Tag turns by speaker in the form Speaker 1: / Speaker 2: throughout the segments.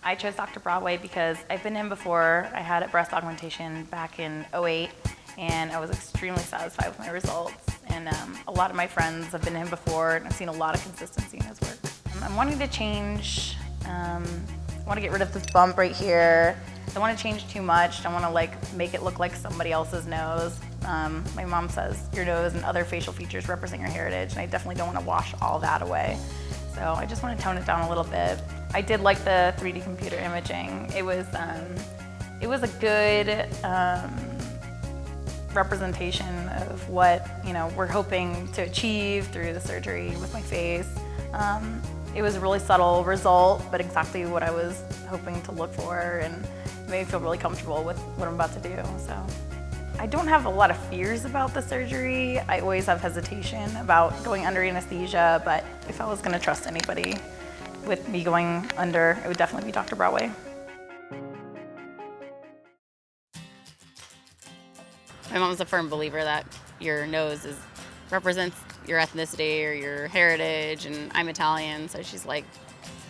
Speaker 1: I chose Dr. Broadway because I've been in before. I had a breast augmentation back in '08, and I was extremely satisfied with my results. And a lot of my friends have been in before, and I've seen a lot of consistency in his work. I'm wanting to change. I want to get rid of this bump right here. I don't want to change too much. I want to make it look like somebody else's nose. My mom says your nose and other facial features represent your heritage, and I definitely don't want to wash all that away. So I just want to tone it down a little bit. I did like the 3D computer imaging. It was a good representation of what we're hoping to achieve through the surgery with my face. It was a really subtle result, but exactly what I was hoping to look for, and it made me feel really comfortable with what I'm about to do. So I don't have a lot of fears about the surgery. I always have hesitation about going under anesthesia, but if I was going to trust anybody with me going under, it would definitely be Dr. Broadway.
Speaker 2: My mom's a firm believer that your nose represents your ethnicity or your heritage, and I'm Italian, so she's like,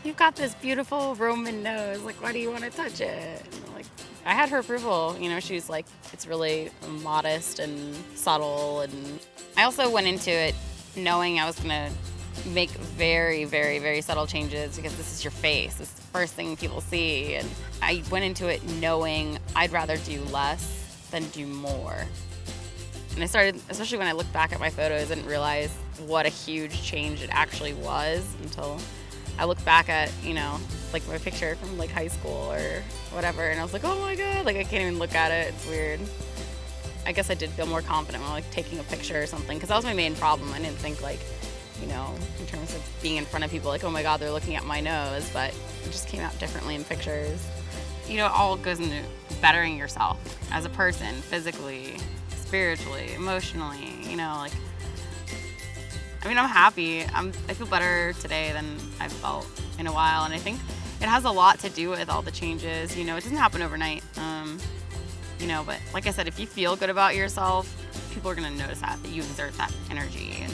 Speaker 2: "You've got this beautiful Roman nose, like, why do you want to touch it?" And I'm like, I had her approval. She's like, it's really modest and subtle, and I also went into it knowing I was gonna make very, very, very subtle changes because this is your face. It's the first thing people see, and I went into it knowing I'd rather do less than do more. And I started, especially when I look back at my photos, I didn't realize what a huge change it actually was until I look back at, like my picture from like high school or whatever, and I was like, oh my God, like I can't even look at it, it's weird. I guess I did feel more confident when like taking a picture or something, because that was my main problem. I didn't think like, in terms of being in front of people, like, oh my God, they're looking at my nose, but it just came out differently in pictures. It all goes into bettering yourself as a person, physically, spiritually, emotionally, I'm happy. I feel better today than I've felt in a while, and I think it has a lot to do with all the changes. It doesn't happen overnight, but like I said, if you feel good about yourself, people are gonna notice that you exert that energy, and